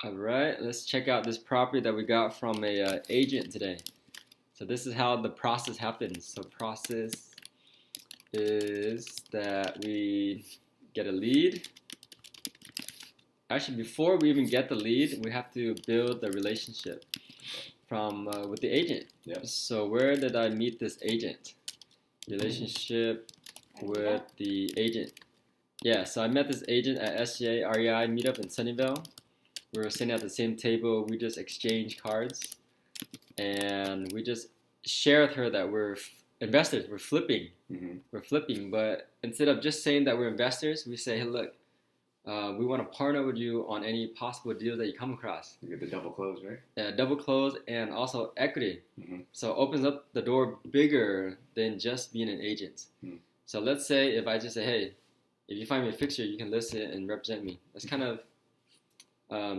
All right, let's check out this property that we got from a agent today. So this is how the process happens. So process is that we get a lead. Actually, before we even get the lead, we have to build the relationship from with the agent. Yep. So where did I meet this agent? Relationship with the agent. Yeah, so I met this agent at SGA REI meetup in Sunnyvale. We were sitting at the same table. We just exchanged cards, and we just shared with her that we're investors. We're flipping. We're flipping, but instead of just saying that we're investors, we say, hey, look, we want to partner with you on any possible deals that you come across. You get the double close, right? Yeah, double close and also equity. So it opens up the door bigger than just being an agent. So let's say if I just say, hey, if you find me a fixture, you can list it and represent me. That's kind of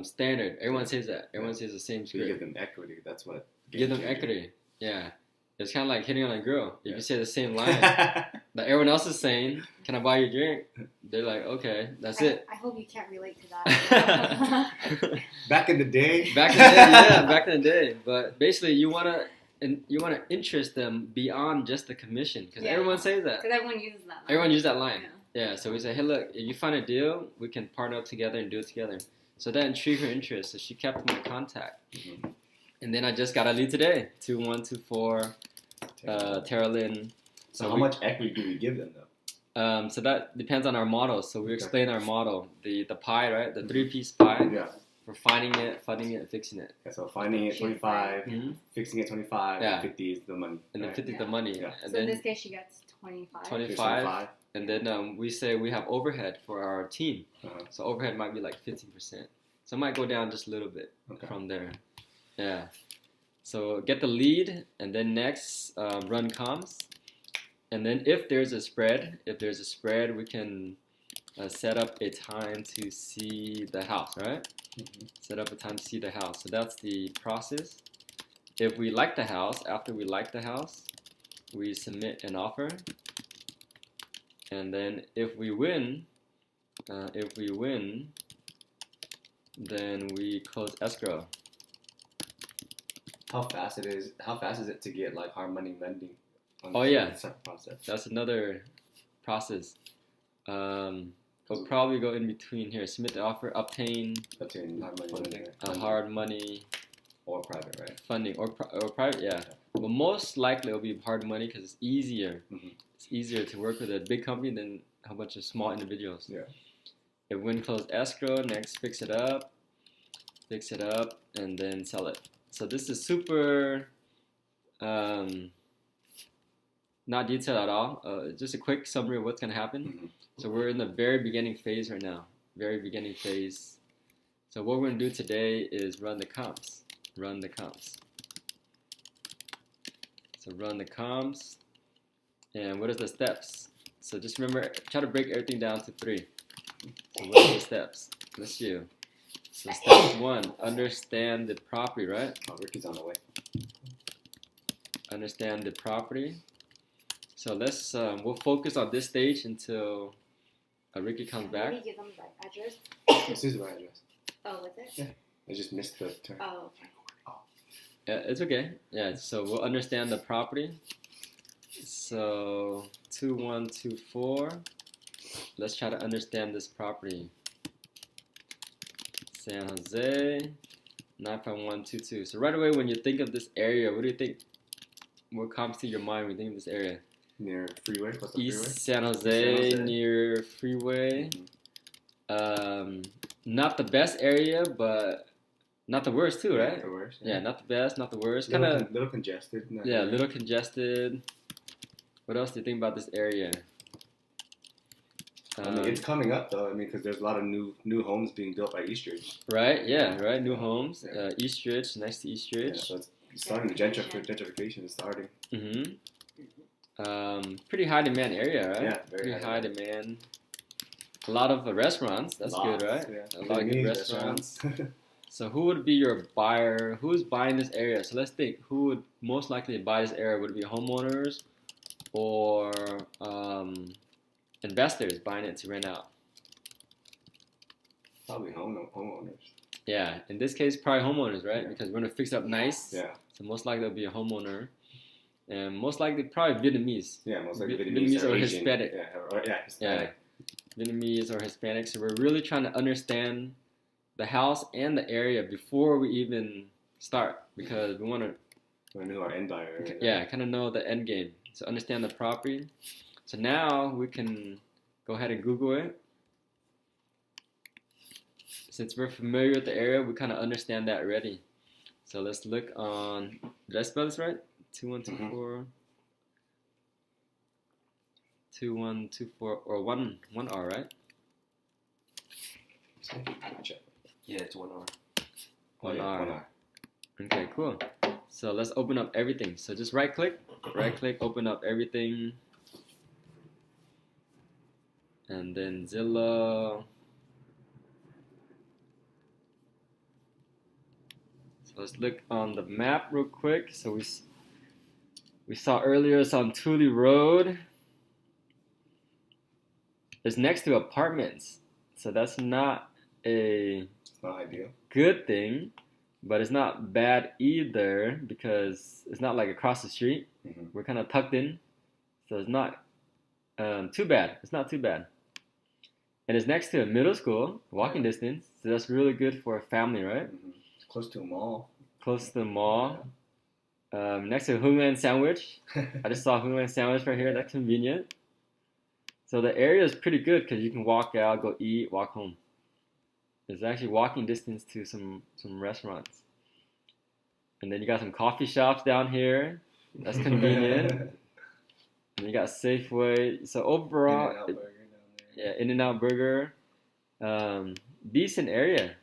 standard. Everyone says that. Everyone says the same script. You give them equity. That's what. Give them equity. Yeah. It's kind of like hitting on a girl. If you say the same line that everyone else is saying, can I buy you a drink? They're like, okay, that's it. I hope you can't relate to that. Back in the day. Back in the day, yeah, back in the day. But basically, you wanna interest them beyond just the commission, because everyone says that. Because everyone uses that line. Everyone uses that line. Yeah. So we say, hey, look, if you find a deal, we can partner up together and do it together. So that intrigued her interest. So she kept my contact. And then I just got a lead today. 2124 Terilyn. So how much equity do we give them though? So that depends on our model. So we explain our model, the pie, right? The 3-piece pie. Yeah. We're finding it, funding it, and fixing it. Okay, so finding it 25, fixing it 25, and 50 is the money. And then 50 is the money. Yeah. And so in this case, she gets 25. 25. And then we say we have overhead for our team. So overhead might be like 15%. So it might go down just a little bit from there. Yeah. So get the lead, and then next run comms. And then if there's a spread, we can set up a time to see the house, right? Set up a time to see the house. So that's the process. If we like the house, after we like the house, we submit an offer. And then if we win, then we close escrow. How fast is it to get like hard money lending? Oh yeah, process. That's another process. We'll probably go in between here. Submit the offer, obtain hard money lending. Hard money or private, right? Funding or private, yeah. But most likely it'll be hard money because it's easier. It's easier to work with a big company than a bunch of small individuals. Yeah. If win close escrow, next fix it up, and then sell it. So this is super not detailed at all. Just a quick summary of what's going to happen. So we're in the very beginning phase right now. Very beginning phase. So what we're going to do today is run the comps. So run the comps. And what are the steps? So just remember, try to break everything down to 3. So what are the steps? Let's do. So step 1, understand the property, right? Oh, Ricky's on the way. Understand the property. So let's we'll focus on this stage until Ricky comes back. Can you give them the address? This is my address. Oh, what's it? Yeah. I just missed the turn. Oh, okay. Yeah, it's okay. Yeah, so we'll understand the property. So 2124. Let's try to understand this property. San Jose 95122. So right away when you think of this area, what do you think? What comes to your mind when you think of this area? Near freeway? What's the East freeway? San Jose, near freeway. Not the best area, but not the worst too, right? Not the worst. Yeah, not the best, not the worst. Little congested. Yeah, a little congested. What else do you think about this area? I mean, it's coming up though. I mean, because there's a lot of new homes being built by Eastridge. Right. Yeah. Right. New homes. Yeah. Eastridge. Next to Eastridge. Yeah, so it's starting. Gentrification is starting. Pretty high demand area, right? Yeah. Very pretty high demand. A lot of restaurants. That's good, right? Yeah. A lot of good restaurants. So who would be your buyer? Who's buying this area? So let's think. Who would most likely buy this area? Would it be homeowners or investors buying it to rent out? Probably homeowners. Yeah, in this case, probably homeowners, right? Yeah. Because we're gonna fix it up nice. Yeah. So most likely it'll be a homeowner, and most likely probably Vietnamese. Yeah, most likely Vietnamese or Asian. Hispanic. Yeah, Hispanic. Yeah, Vietnamese or Hispanic. So we're really trying to understand the house and the area before we even start, because we want to. We know our end buyer. Right? Yeah, kind of know the end game. So understand the property. So now we can go ahead and Google it. Since we're familiar with the area, we kind of understand that already. So let's look on. Did I spell this right? 2124. 2124 or one R, right? Check. Yeah, it's 1 hour. One R. 1 hour. Okay, cool. So let's open up everything. So just right click, open up everything. And then Zillow. So let's look on the map real quick. So we saw earlier it's on Thule Road. It's next to apartments. So that's not a It's not ideal. good thing, but it's not bad either because it's not like across the street. Mm-hmm. We're kind of tucked in, so it's not too bad. It's not too bad. And it's next to a middle school, walking distance, so that's really good for a family, right? Mm-hmm. It's close to a mall. Close to the mall. Next to Hoonland Sandwich. I just saw Hoonland Sandwich right here. That's convenient. So the area is pretty good because you can walk out, go eat, walk home. It's actually walking distance to some restaurants. And then you got some coffee shops down here. That's convenient. And you got Safeway. So overall, In-N-Out Burger down there. yeah, In-N-Out Burger. Decent area.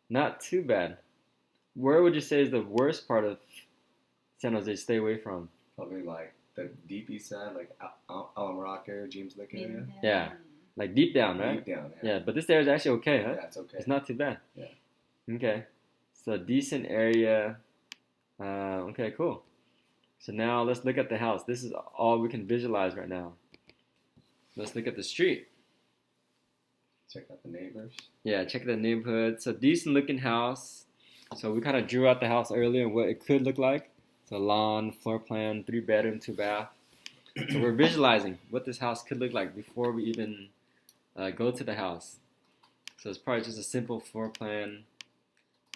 Not too bad. Where would you say is the worst part of San Jose to stay away from? Probably like the deep east side, like Alamaraca, James Lick area. Yeah. Like deep down, right? Deep down, Yeah, but this area is actually okay, huh? Yeah, it's okay. It's not too bad. Yeah. Okay. So decent area. Okay, cool. So now let's look at the house. This is all we can visualize right now. Let's look at the street. Check out the neighbors. Yeah, check the neighborhood. So decent looking house. So we kind of drew out the house earlier and what it could look like. So lawn, floor plan, 3 bedroom, 2 bath. So we're visualizing what this house could look like before we even go to the house. So it's probably just a simple floor plan.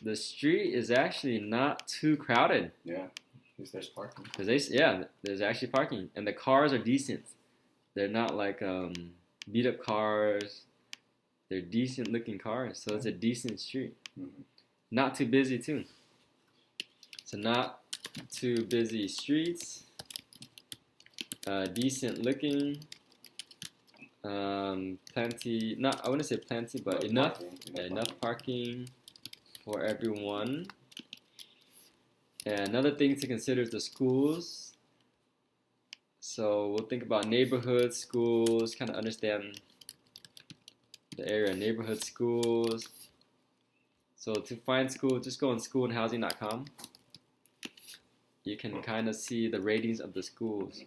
The street is actually not too crowded. Yeah. At least there's parking. There's actually parking. And the cars are decent. They're not like beat up cars. They're decent looking cars. So it's a decent street. Mm-hmm. Not too busy too. So not too busy streets. Decent looking. Plenty, I wouldn't say plenty, but enough parking for everyone. And another thing to consider is the schools. So we'll think about neighborhood schools, kind of understand the area, neighborhood schools. So to find school, just go on schoolandhousing.com. You can kind of see the ratings of the schools.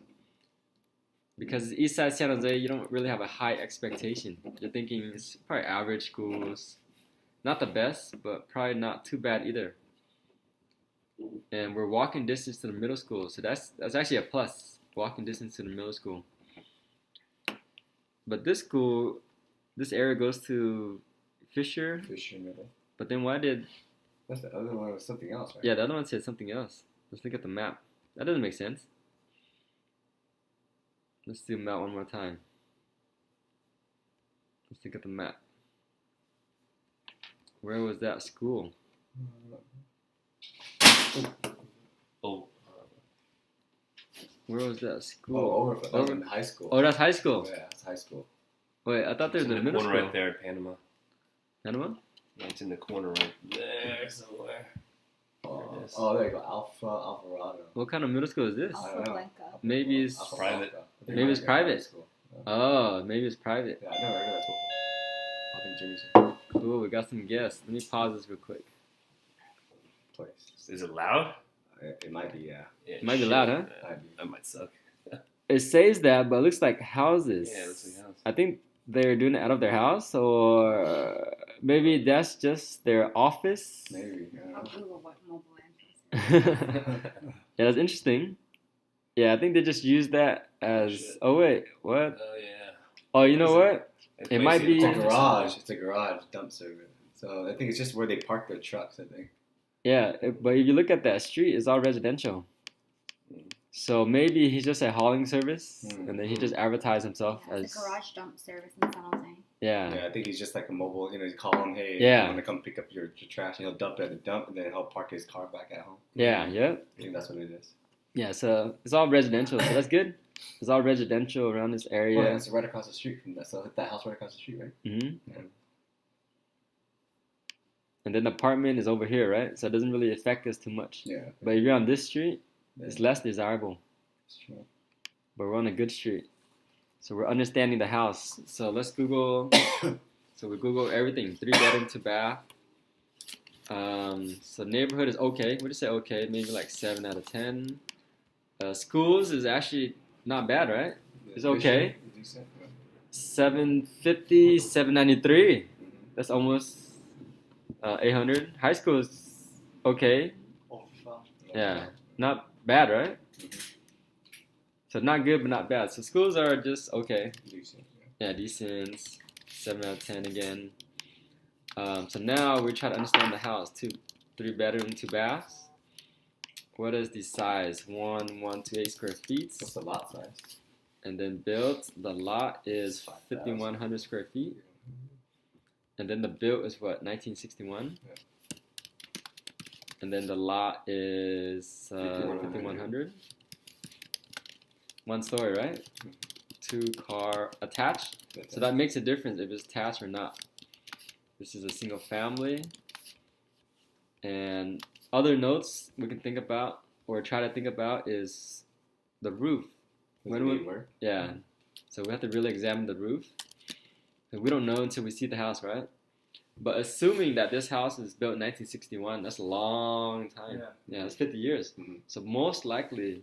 Because it's East Side San Jose, you don't really have a high expectation. You're thinking it's probably average schools. Not the best, but probably not too bad either. And we're walking distance to the middle school, so that's actually a plus. Walking distance to the middle school. But this area goes to Fisher. Fisher Middle. But then why did... That's the other one was something else, right? Yeah, the other one said something else. Let's look at the map. That doesn't make sense. Let's do map one more time. Let's look at the map. Where was that school? Oh. Where was that school? Oh, over in high school. Oh, that's high school. Yeah, it's high school. Wait, I thought there was It's a in the middle corner school. right there at Panama. Panama? Yeah, it's in the corner right there somewhere. There it is. Oh, there you go. Alvarado. What kind of middle school is this? I don't know. Blanca. Maybe it's private. Maybe it's private. Yeah, Oh, maybe it's private. I never heard of that school. I think Jimmy's Cool, we got some guests. Let me pause this real quick. place. Is it loud? It might be, yeah. Yeah, It might be loud, huh? That might suck. It says that, but it looks like houses. Yeah, it looks like houses. I think they're doing it out of their house, or maybe that's just their office. Maybe. I'll Google what mobile Yeah, that's interesting. Yeah, I think they just use that as. Shit. Oh wait, what? Oh yeah. Oh, you know what? They It might place be- It's a in office garage. It's a garage dump service. So I think it's just where they park their trucks. I think. Yeah, but if you look at that street, it's all residential. So maybe he's just a hauling service, and then he just advertised himself Yeah, it's as. a garage dump service in San Jose. Yeah. Yeah, I think he's just like a mobile. You call him, hey, Yeah. I want to come pick up your trash, and he'll dump it at the dump, and then he'll park his car back at home. Yeah. I think that's what it is. Yeah. So it's all residential. So that's good. It's all residential around this area. Well, it's right across the street from that. So that house right across the street, right? Hmm. Yeah. And then the apartment is over here, right? So it doesn't really affect us too much. Yeah. But if you're on this street, Yeah. it's less desirable. It's true. But we're on a good street. So we're understanding the house. So let's Google. So we Google everything. 3-bedroom, 2-bath. So neighborhood is okay. We'll just say okay. Maybe like 7 out of 10. Schools is actually not bad, right? It's okay. Decent. Yeah. 750, 793. That's almost 800. High school is okay. Yeah, not bad, right? So not good, but not bad. So schools are just okay. Decent. Yeah, decent. 7 out of 10 again. So now we try to understand the house. 3-bedroom, 2 baths. What is the size? 1,128 square feet. What's the lot size? And then built, the lot is 5,000. 5,100 square feet. And then the built is what, 1961? Yeah. And then the lot is 5,100. 1 story, right? 2-car attached. So that makes a difference if it's attached or not. This is a single family. And other notes we can think about or try to think about is the roof. Work? Yeah. So we have to really examine the roof. And we don't know until we see the house, right? But assuming that this house is built in 1961, that's a long time. Yeah, that's 50 years. Mhm. So most likely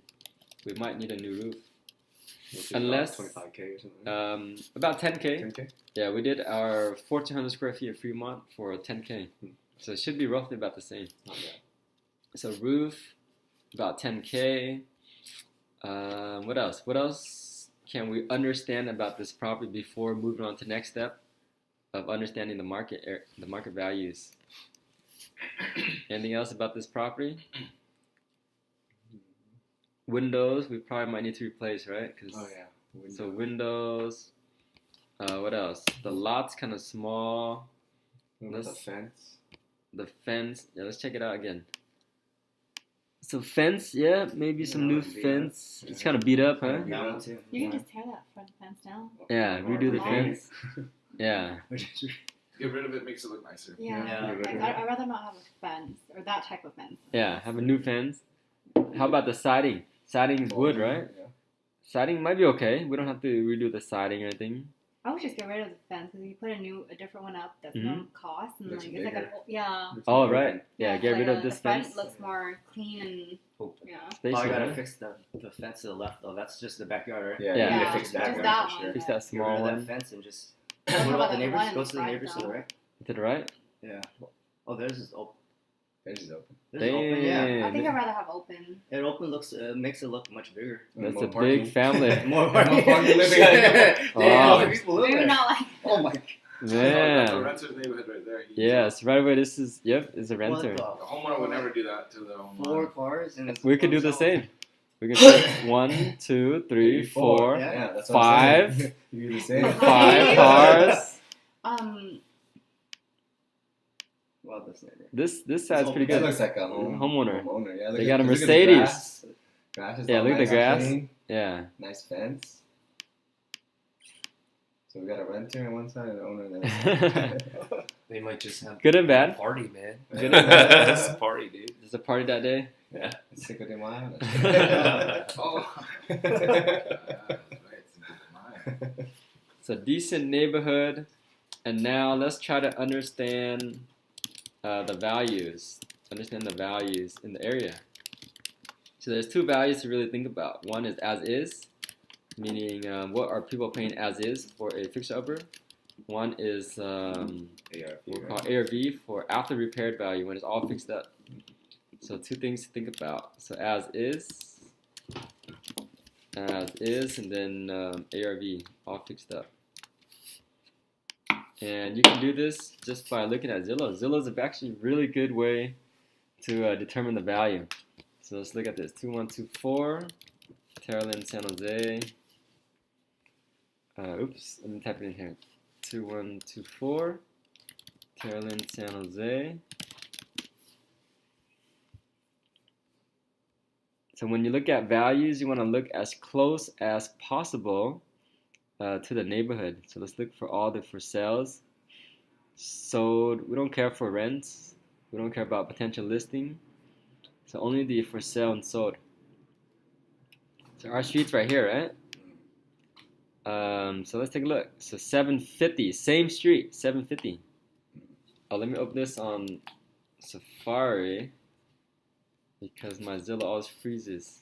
we might need a new roof. Which is Unless- about 25K or something. About 10K. 10K? Yeah, we did our 1,400 square feet of Fremont for 10K. Hmm. So it should be roughly about the same. Not bad. So roof, about 10K. What else? What else can we understand about this property before moving on to next step of understanding the market values? Anything else about this property? Windows, we probably might need to replace, right? Oh yeah. So windows. What else? The lot's kind of small. The fence. The fence. Yeah, let's check it out again. So fence, yeah, maybe some new beat up. fence. It's kind of beat up, huh? Yeah. That one too. You can just tear that front fence down. Yeah, redo the fence. Yeah. Get rid of it, makes it look nicer. Yeah. Yeah. I'd rather not have a fence or that type of fence. Yeah, have a new fence. How about the siding? Siding is wood, right? Yeah. Siding might be okay. We don't have to redo the siding or anything. I would just get rid of the fence because you put a different one up that's Mhm. no cost and Looks like it's like bigger. yeah. Oh, right. Yeah, it's get like rid of this the front fence. looks more clean and Open. yeah. Oh, I Spacious, gotta right? fix the fence to the left though. That's just the backyard, right? Yeah. Yeah. You need Yeah, to fix that just one that for one. sure. Fix that Get small rid of one. that fence and just. What What about about the the neighbors? one Go to the inside, neighbors to the though? right. To the right? Yeah. Oh, theirs is open. Fence is open. Theirs is open. Yeah. I think I'd rather have open. It open looks makes it look much bigger. That's More a parking. big family. More parking living. Damn, Oh. people live Maybe there. not like Oh my. The Man. renter's neighborhood right there. Yes, right away. This is, yep, it's a What renter. The homeowner would never do that to the homeowner. 4 cars and it's We could do the themselves. same. We can say 1, 2, 3, 4, Yeah. Yeah, that's what I'm 5. saying. You do the same. 5 cars. Well, this neighbor. This side's pretty That good. looks like a Homeowner. Yeah, They look got a look at the Mercedes. grass. Grass is Yeah, all look at the nice and grass. clean. Yeah. Nice fence. So we got a renter on one side and an owner on the other side. They might just have Good and a bad. party, man. Good and bad. Just a party, dude. There's a party that day. Yeah. Cinco de Mayo. Oh. Right, it's a good mind. It's a decent neighborhood. And now let's try to understand the values. Understand the values in the area. So there's 2 values to really think about. One is as is. meaning what are people paying as is for a fixer-upper. One is ARV, we'll right? call ARV for after repaired value when it's all fixed up. So two things to think about. So as is, and then ARV, all fixed up. And you can do this just by looking at Zillow. Zillow is actually a really good way to determine the value. So let's look at this. 2124, Terilyn, San Jose. Oops, let me type it in here. 2124, Terilyn, San Jose. So when you look at values, you want to look as close as possible to the neighborhood. So let's look for all the for sales. Sold. We don't care for rents. We don't care about potential listing. So only the for sale and sold. So our street's right here, right? So let's take a look. So 750, same street, 750. Oh, let me open this on Safari because my Zillow always freezes.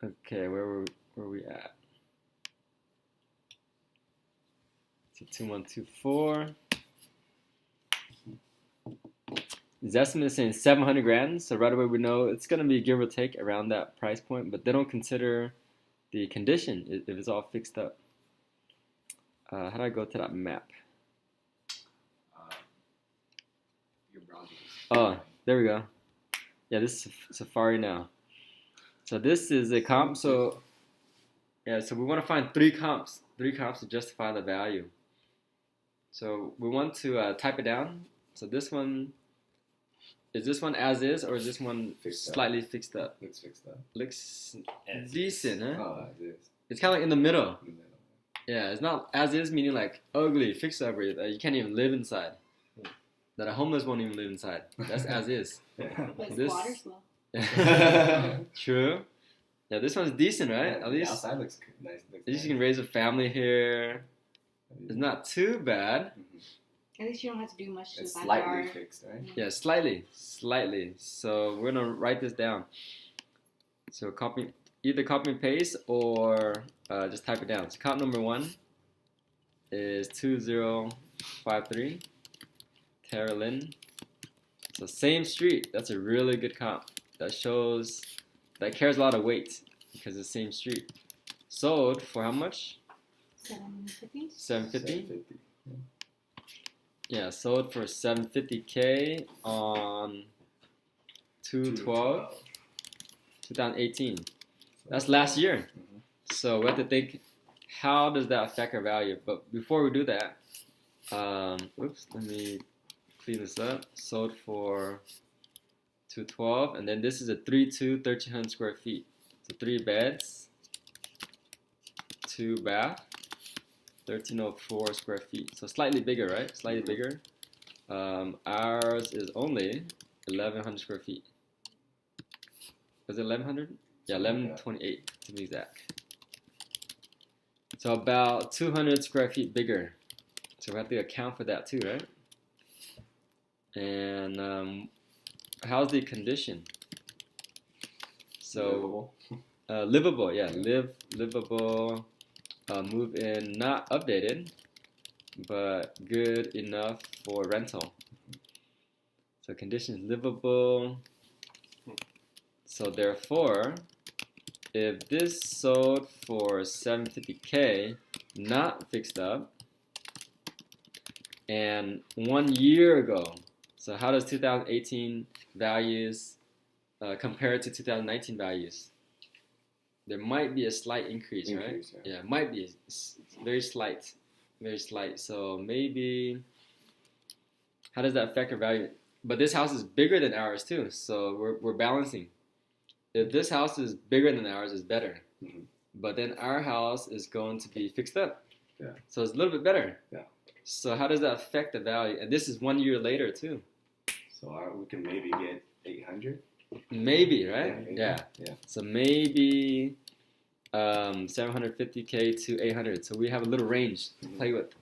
Okay, where were we at? So 2124. The estimate is saying 700 grand, so right away we know it's going to be give or take around that price point, but they don't consider the condition if it's all fixed up. How do I go to that map? Your browser. Oh, there we go. Yeah, this is Safari now. So this is a comp. So yeah, so we want to find three comps to justify the value. So we want to type it down. So this one, is this one as is, or is this one slightly fixed up? Looks fixed up. Looks decent, huh? Oh, it is. It's kind of like in the middle. In the middle. Yeah, it's not as is, meaning like ugly, fixed up, you can't even live inside. That a homeless won't even live inside. That's as is. But This- squatters will. True. Yeah, this one's decent, right? Yeah, At least, the outside looks nice. at least you can raise a family here. It's not too bad. At least you don't have to do much to It's the slightly backyard. fixed, right? Yeah, slightly. So we're gonna write this down. So either copy and paste or just type it down. So comp number 1 is 2053, Terilyn. So same street. That's a really good comp. That carries a lot of weight because it's the same street. Sold for how much? 750. 750. Yeah, sold for 750K on 2/12, 2018. That's last year. So we have to think, how does that affect our value? But before we do that, oops, let me clean this up. Sold for 212, and then this is a 3-2, 1,300 square feet. So 3 beds, 2 bath. 1,304 square feet. So slightly bigger, right? Slightly bigger. Ours is only 1,100 square feet. Was it 1,100? Yeah, 1,128 to be exact. So about 200 square feet bigger. So we have to account for that too, right? And how's the condition? So livable, yeah, livable. Move in, not updated, but good enough for rental. So conditions livable. So therefore, if this sold for 750K, not fixed up, and 1 year ago, so how does 2018 values compare to 2019 values? There might be a slight increase, right? Yeah, might be very slight. So maybe, how does that affect our value? But this house is bigger than ours too, so we're balancing. If this house is bigger than ours, it's better. But then our house is going to be fixed up. Yeah. So it's a little bit better. Yeah. So how does that affect the value? And this is 1 year later too. So we can maybe get 800. Maybe, right? Yeah. So maybe 750K to 800. So we have a little range to play with.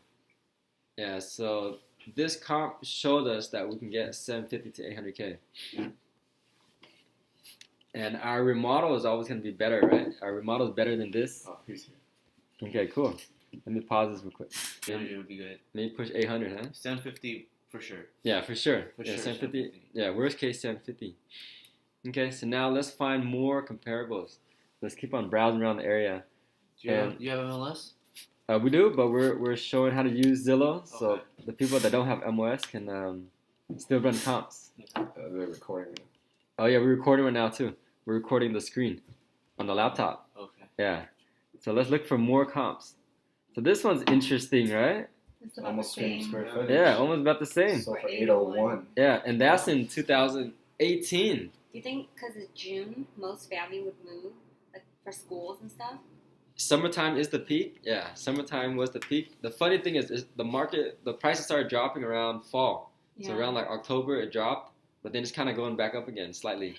Yeah. So this comp showed us that we can get 750 to 800K. And our remodel is always going to be better, right? Our remodel is better than this. Oh, he's here. Okay, cool. Let me pause this real quick. 800 would be good. Maybe push 800, huh? 750 for sure. Yeah, for sure. For Yeah, sure, 750. 750. Yeah, worst case 750. Okay, so now let's find more comparables. Let's keep on browsing around the area. Do you have MLS? We do, but we're showing how to use Zillow, so Okay. the people that don't have MLS can still run comps. They're recording. Oh yeah, we're recording right now too. We're recording the screen on the laptop. Okay. Yeah. So let's look for more comps. So this one's interesting, right? It's about Almost the same same. square footage. Yeah, almost about the same. So For for 801. Yeah, and that's in 2018. Do you think because it's June, most family would move, like for schools and stuff? Summertime is the peak. Yeah, summertime was the peak. The funny thing is the prices started dropping around fall. Yeah. So around like October it dropped, but then it's kind of going back up again slightly.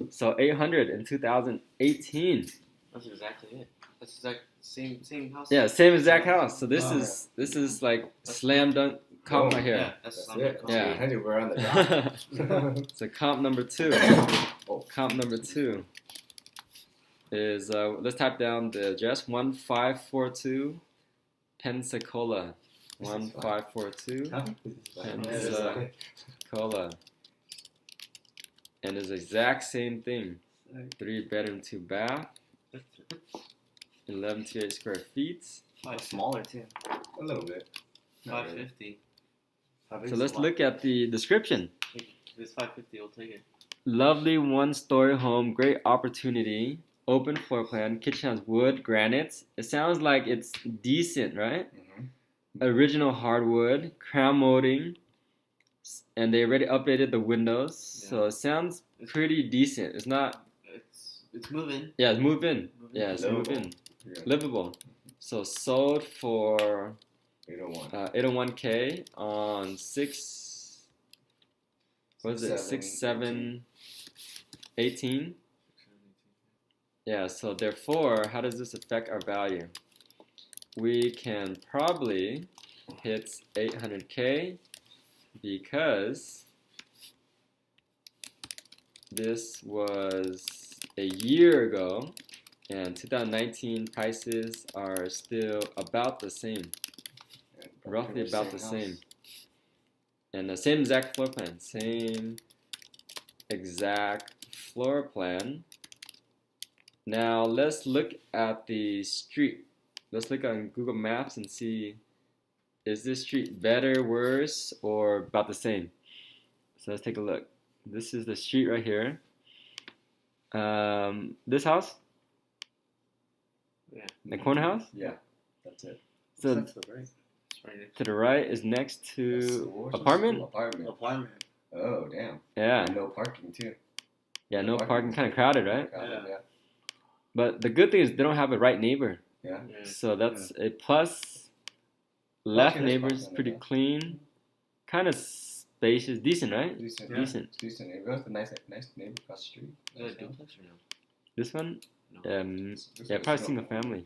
So 800 in 2018. That's exactly it. That's exact same house. Yeah, same exact house. So this Oh, is like slam dunk comp right Yeah, here. that's That's it. Yeah. 800, we're on the dot. So comp number 2. Oh. Comp number 2 is let's type down the address 1542 Pensacola. This is fine. 1542 Huh? Pensacola. And it's the exact same thing. 3 bedroom, 2 bath, 11 to 8 square feet. Smaller too. A little bit. Not really. 550. So let's look at the description. If it's 550, we'll take it. Lovely one-story home, great opportunity, open floor plan, kitchen has wood, granite. It sounds like it's decent, right? Mhm. Original hardwood, crown molding, and they already updated the windows, so it sounds pretty decent. It's not, It's moving. yeah, it's move in. Moving. Yeah, it's Livable. move in. Yeah. Livable. So sold for 801. 801K on 6, what is it, 6, 6, 7, 18? Yeah, so therefore, how does this affect our value? We can probably hit 800K because this was a year ago and 2019 prices are still about the same, roughly about the same. And the same exact floor plan, same exact floor plan. Now let's look at the street. Let's look on Google Maps and see, is this street better, worse, or about the same? So let's take a look. This is the street right here. This house? Yeah. The corner house? Yeah, that's it. So That's the right. It's right next to the right is next That's to the Washington apartment? School apartment. Apartment. Oh, damn. Yeah. And no parking, too. Yeah, no parking, kind of crowded, right? Yeah. But the good thing is they don't have a right neighbor. Yeah. Yeah. So that's a plus. Left Okay, there's neighbor's parking pretty there. clean. Kind of spacious. Decent, right? Decent. Yeah. Decent. Decent neighbor. That's a nice neighbor across the street. Is that a duplex or no? This one? No. This Yeah, is probably single family.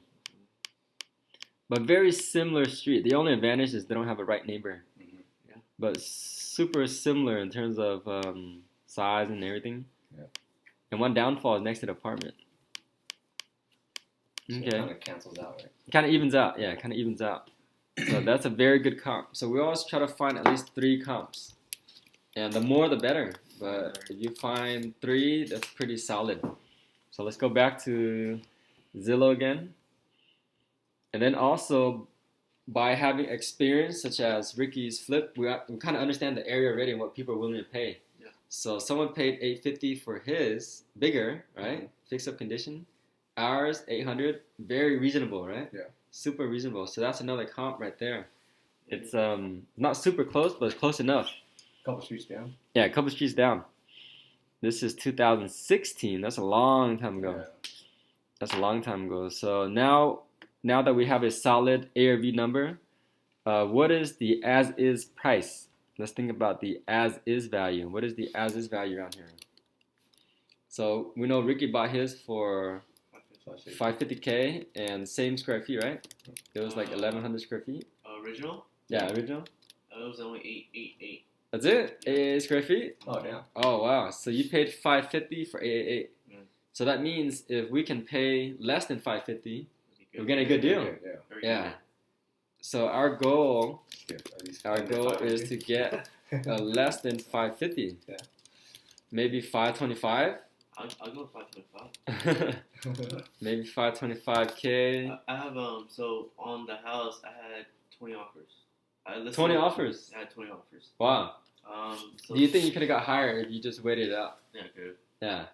But very similar street. The only advantage is they don't have a right neighbor. Mhm. Yeah. But super similar in terms of size and everything. Yeah. And one downfall is next to the apartment. So Okay. it kind of cancels out, right? Kind of evens out. Yeah, kind of evens out. So that's a very good comp. So we always try to find at least 3 comps. And the more the better. But if you find 3, that's pretty solid. So let's go back to Zillow again. And then also, by having experience such as Ricky's flip, we kind of understand the area already and what people are willing to pay. Yeah. So someone paid $850 for his, bigger, right? Fixed up condition. Ours, $800, very reasonable, right? Yeah. Super reasonable. So that's another comp right there. It's not super close, but it's close enough. Couple streets down. Yeah, a couple streets down. This is 2016. That's a long time ago. Yeah. That's a long time ago. So now that we have a solid ARV number, what is the as-is price? Let's think about the as-is value. What is the as-is value around here? So we know Ricky bought his for $550K and same square feet, right? It was like 1,100 square feet. Original? Yeah, original. It was only 888. That's it? 888 square feet? Oh, damn. Oh, wow. So you paid $550 for 888. Mm. So that means if we can pay less than $550, That'd be we're good. getting a good deal. Yeah. Very Yeah. good. So our goal Yeah, at least Our under goal is 550. to get less than 550. Yeah. Maybe 525. I'll go with 525. Maybe 525K. I have so on the house I had 20 offers. I listed 20 offers. I had 20 offers. Wow. So Do you think you could have got higher if you just waited it out? Yeah, good. Yeah.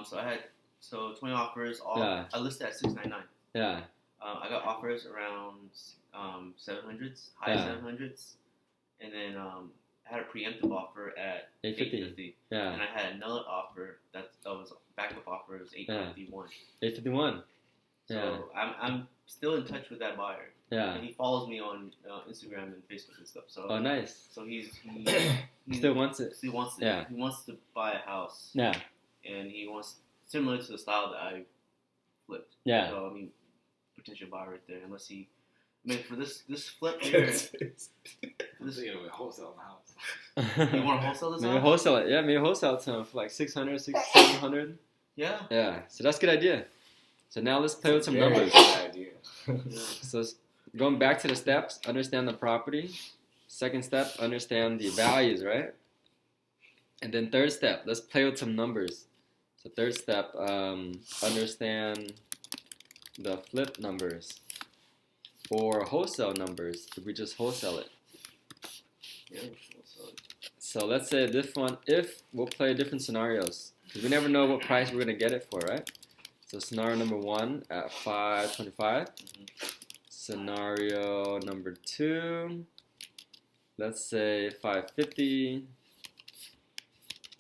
So I had 20 offers. All Yeah. I listed at 699. Yeah. I got offers around 700s, high Yeah. 700s, and then I had a preemptive offer at 850. 850, Yeah. and I had another offer that was backup offer. It was 851. 851. Yeah. So I'm still in touch with that buyer. Yeah. And he follows me on Instagram and Facebook and stuff. So Oh, nice. so he Still wants it. he wants to Yeah. he wants to buy a house. Yeah. And he wants similar to the style that I flipped. Yeah. So I mean, potential buyer right there. Unless he, I mean, for this flip here, I'm thinking of a wholesale house. you want to wholesale this Maybe house? wholesale it. Yeah, maybe wholesale it to him for like 600, 700. Yeah. Yeah. So that's a good idea. So now let's play with some Very numbers. good idea. Yeah. So going back to the steps, understand the property. Second step, understand the values, right? And then third step, let's play with some numbers. So third step, understand the flip numbers or wholesale numbers if we just wholesale it. Yeah. Wholesale. So let's say this one, if we'll play different scenarios because we never know what price we're gonna get it for, right? So scenario number 1 at 525. Scenario number 2, let's say 550.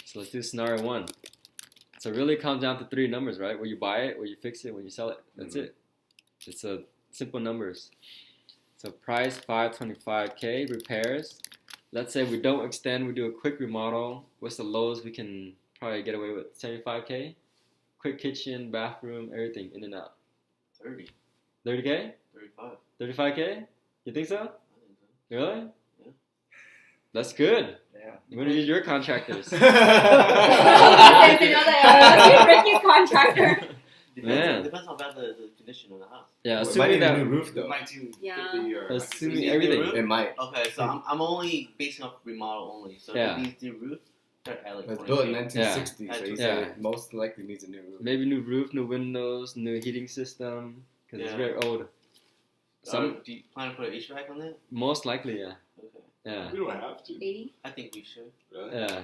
So let's do scenario 1. So it really comes down to 3 numbers, right? Where you buy it, where you fix it, when you sell it. That's it. It's a simple numbers. So price 525K, repairs. Let's say we don't extend, we do a quick remodel. What's the lowest we can probably get away with? 75K? Quick kitchen, bathroom, everything in and out. 30, 30K? 35. 35K? You think so? I think so. Really? Yeah. That's good. Yeah. I'm gonna use your contractors. There's another Ricky's contractor. Man. Depends how bad the condition of the house. Yeah, Well, it might assuming need a new that. roof though. 1950 or Assuming 1960. everything. It might. Okay, so I'm only basing off remodel only. So Yeah. if it needs new roof, start at like It was 20K. built in 1960, so he Yeah. said it most likely needs a new roof. Maybe new roof, new windows, new heating system. Because it's Yeah. very old. Some Do you plan to put an HVAC on that? most likely, yeah. Okay. Yeah. We don't have to. 80. I think we should. Really? Yeah.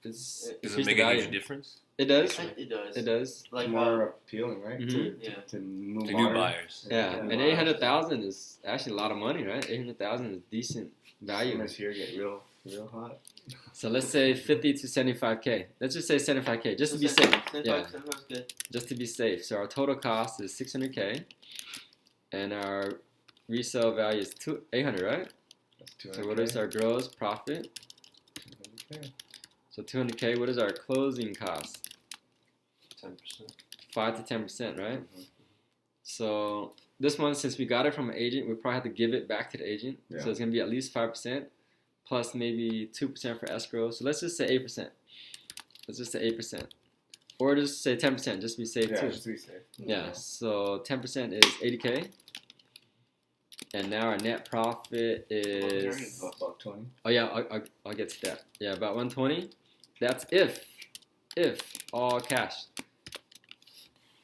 It's Does increase it the make a value. huge difference It does. It does. It does. Like More appealing, right? Mhm. yeah. To new, to new modern. buyers? Yeah. Yeah. And 800,000 is actually a lot of money, right? 800,000 is decent value. Summers here get real hot. So let's say 50 to 75K. Let's just say 75K, just to be safe. Yeah. That's good. Just to be safe. So our total cost is 600K, and our resale value is 800, right? That's So what is our gross profit? 200K. So 200K. What is our closing cost? 10%. 5 to 10%, right? So this one, since we got it from an agent, we probably have to give it back to the agent. Yeah. So it's gonna be at least 5%, plus maybe 2% for escrow. So let's just say 8%. Let's just say 8%, or just say 10%, just to be safe Yeah, too. just to be safe. Yeah, so 10% is 80K. And now our net profit is, About 20. oh yeah, I'll get to that. Yeah, about 120. That's if all cash.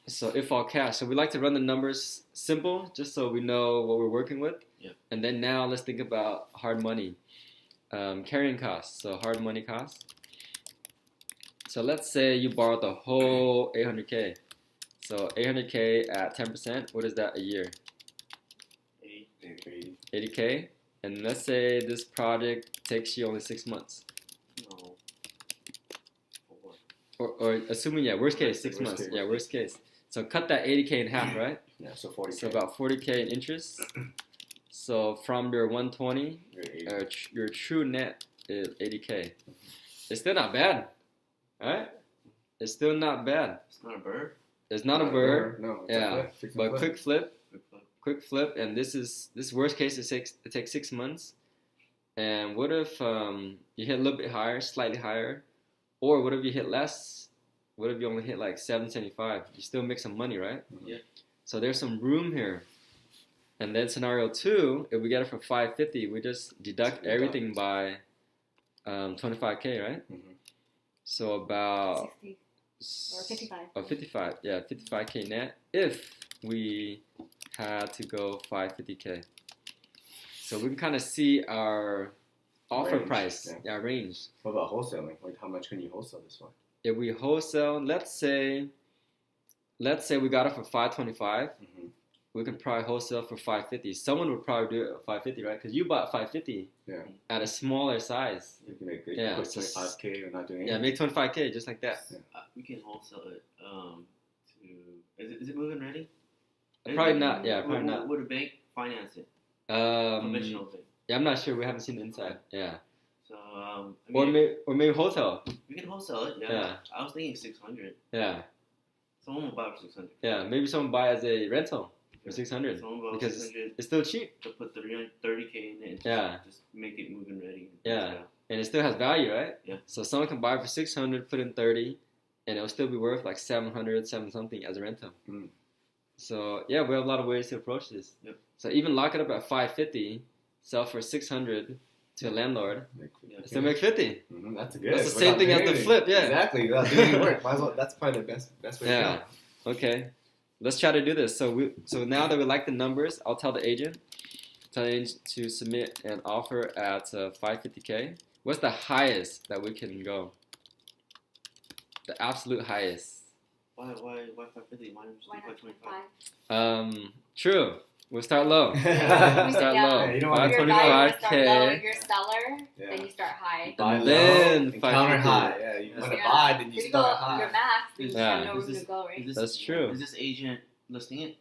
So if all cash. So we like to run the numbers simple, just so we know what we're working with. Yeah. And then now let's think about hard money. Carrying costs, so hard money costs. So let's say you borrowed the whole 800K. So 800K at 10%, what is that a year? 80K. And let's say this project takes you only 6 months. No. Or assuming, yeah, worst case, 6 Worst months. case. Yeah, worst case. So cut that 80K in half, right? Yeah, so 40K. So about 40K in interest. So from your 120, You're 80. your true net is 80K. It's still not bad, right? It's still not bad. It's not a bird. It's not a bird, No, it's yeah, a flip. Fix and but flip. quick flip, and this worst case. It takes 6 months, And what if you hit a little bit higher, slightly higher, or what if you hit less? What if you only hit like 775? You still make some money, right? Yeah. So there's some room here. And then scenario 2, if we get it for 550, we just deduct everything by 25K, right? So about 60 or 55. Oh, 55. Yeah, 55K net if we had to go 550K. So we can kind of see our offer Range, price, our range. What about wholesaling? Like, how much can you wholesale this one? If we wholesale, let's say we got it for 525, we can probably wholesale for 550. Someone would probably do it at 550, right? Because you bought 550 at a smaller size. You can make quick Yeah, 25K or not doing anything. Yeah, make 25K just like that. We can wholesale it. Is it moving ready? Probably not. Yeah, probably not. Would a bank finance it? Um, Conventional bank. Yeah, I'm not sure. We haven't seen the inside. Yeah. So Or maybe wholesale. we can wholesale it. Yeah. Yeah. I was thinking 600. Yeah. Someone will buy for 600. Yeah. Maybe someone buy as a rental for 600 Someone will buy because 600 it's still cheap. to put 30K in it. And just make it moving ready. Yeah. And it still has value, right? Yeah. So someone can buy for 600, put in 30, and it'll still be worth like 700, 7 something as a rental. So yeah, we have a lot of ways to approach this. Yep. So even lock it up at 550, sell for 600 to a landlord, still make 50. That's good. That's the same thing as the flip, yeah. Exactly. Without doing any work. Might as well, that's probably the best way to Yeah. Okay. Let's try to do this. So now that we like the numbers, I'll tell the agent to submit an offer at 550K. What's the highest that we can go? The absolute highest. Why 550? Why not just Why do not 525? 25? True. We'll start low. go. Start low. Yeah, you don't want Your buyer start low, 525K. your seller, Yeah. then you start high. Buy And low then and counter 550. high. Yeah, you want to Yeah. buy, then you If you start go high. your max, then you Yeah. have no Is room this- to go, right? That's true. Is this agent listing it?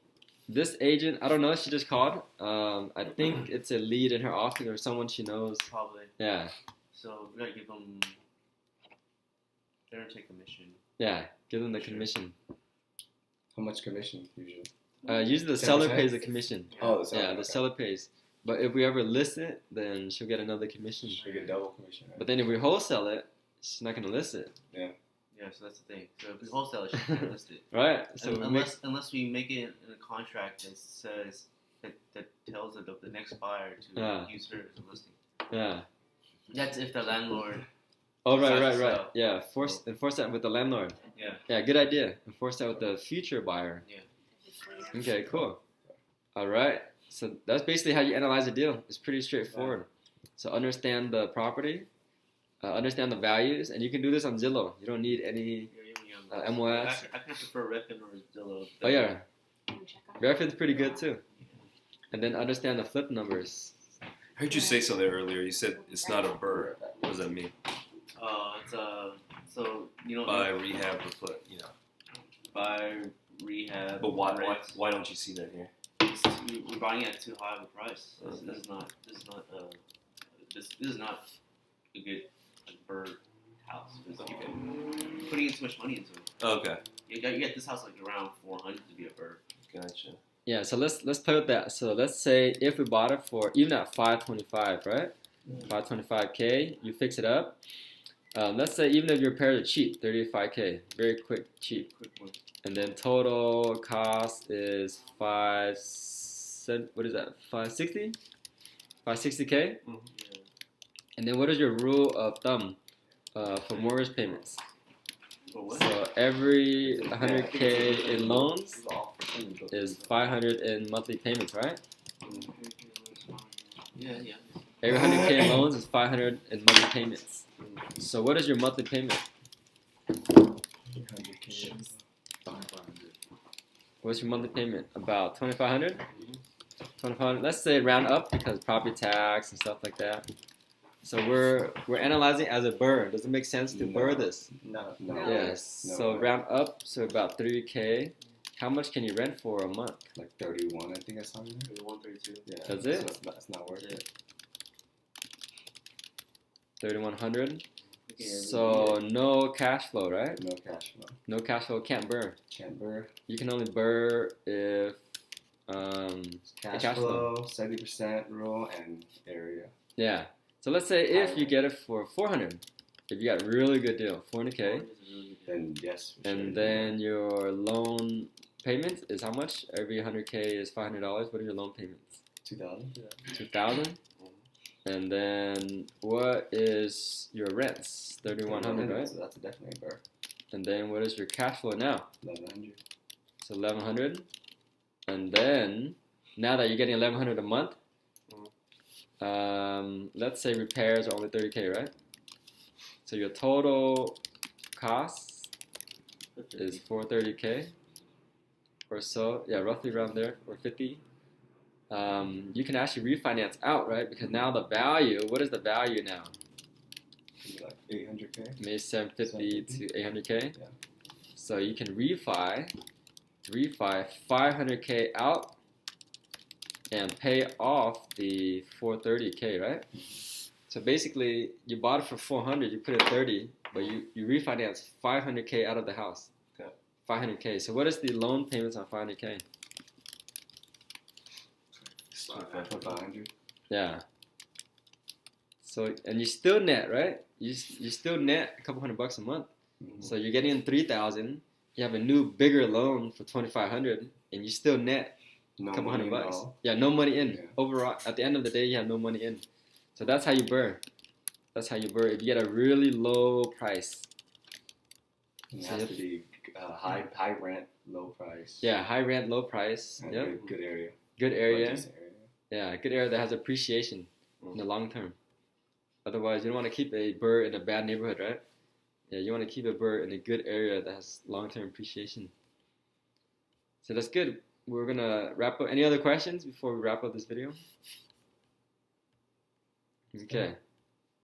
This agent, I don't know. She just called. I think it's a lead in her office or someone she knows. Probably. Yeah. So we gotta give them. They're gonna take commission. Yeah. Give them the commission. How much commission usually? Usually the seller 10%? pays the commission. Oh, the seller. Yeah, the okay. seller pays. But if we ever list it, then she'll get another commission. You get double commission. Right? But then if we wholesale it, she's not gonna list it, Yeah, so that's the thing. So if we wholesale it, she can't list it. right? So we make, Unless we make it in a contract that says that tells the next buyer to Yeah. use her as a listing. yeah. That's if the landlord. Oh, right. Decides to sell. Yeah, enforce that with the landlord. Yeah. Yeah, good idea. Enforce that with the future buyer. Yeah. Okay, cool. All right. So that's basically how you analyze a deal. It's pretty straightforward. So understand the property, understand the values, and you can do this on Zillow. You don't need any MOS. I kind of prefer Redfin or Zillow. Oh yeah, Can we check out? Redfin's pretty good too. And then understand the flip numbers. I heard you say something earlier. You said it's not a bird. What does that mean? It's so you know Buy, rehab, or flip, buy rehab. But why rent. don't you see that here? We're buying it at too high of a price. This is not a good bird house. You're putting in too much money into it. Okay, You get this house like around 400 to be a bird. gotcha. Yeah. So let's play with that. So let's say if we bought it for even at 525, right? 525K, you fix it up. Let's say even if your repairs are cheap, 35K, very quick, cheap. Quick one. And then total cost is 560? 560K? Yeah. And then what is your rule of thumb for mortgage payments? For what? So every 100K in loans is 500 in monthly payments, right? Yeah. Every 100K in loans is 500 in monthly payments. So what is your monthly payment? 100K. What's your monthly payment? About 2,500? 2,500. Let's say round up because property tax and stuff like that. So we're analyzing as a burr. Does it make sense to burr this? No. Yes. No. So round up, so about 3K. How much can you rent for a month? Like 31, I think I saw it. 31, 32. Yeah. That's it? So it's not worth it. 3,100. Okay, So no cash flow, right? No cash flow. No cash flow, can't burr. Can't burr. You can only burr if Cash cash flow, 70% rule, and area. yeah. So let's say if you get it for 400, if you got a really good deal, 400K, Then yes. For and sure. then your loan payment is how much? Every 100K is $500. What are your loan payments? 2,000. 2,000. And then what is your rents? 3,100, right? So that's definitely a burr. And then what is your cash flow now? 1,100. So 1,100. And then now that you're getting 1,100 a month, let's say repairs are only 30K, right? So your total cost is 430K or so. Yeah, roughly around there, or 50. You can actually refinance out, right? Because now the value, what is the value now? Maybe like 800K. Maybe 750 to 800K. Yeah. So you can refi 500K out and pay off the 430K, right? So basically, you bought it for 400, you put in 30, but you refinance 500K out of the house. Okay. 500K. So what is the loan payments on 500K? 500. Yeah. So, and you still net, right? You still net a couple $100 a month. Mm-hmm. So you're getting 3,000. You have a new bigger loan for 2,500, and you still net No a couple money $100. involved. Yeah, no money in. Yeah. Overall, at the end of the day, you have no money in. So that's how you burn. That's how you burn. If you get a really low price. It So has you to have- be high rent, low price. Yeah, high rent, low price. And Yep. good area. Good area. Or decent area. Yeah, good area that has appreciation in the long term. Otherwise, you don't want to keep a burr in a bad neighborhood, right? Yeah, you want to keep a burr in a good area that has long-term appreciation. So that's good. We're going to wrap up. Any other questions before we wrap up this video? Okay.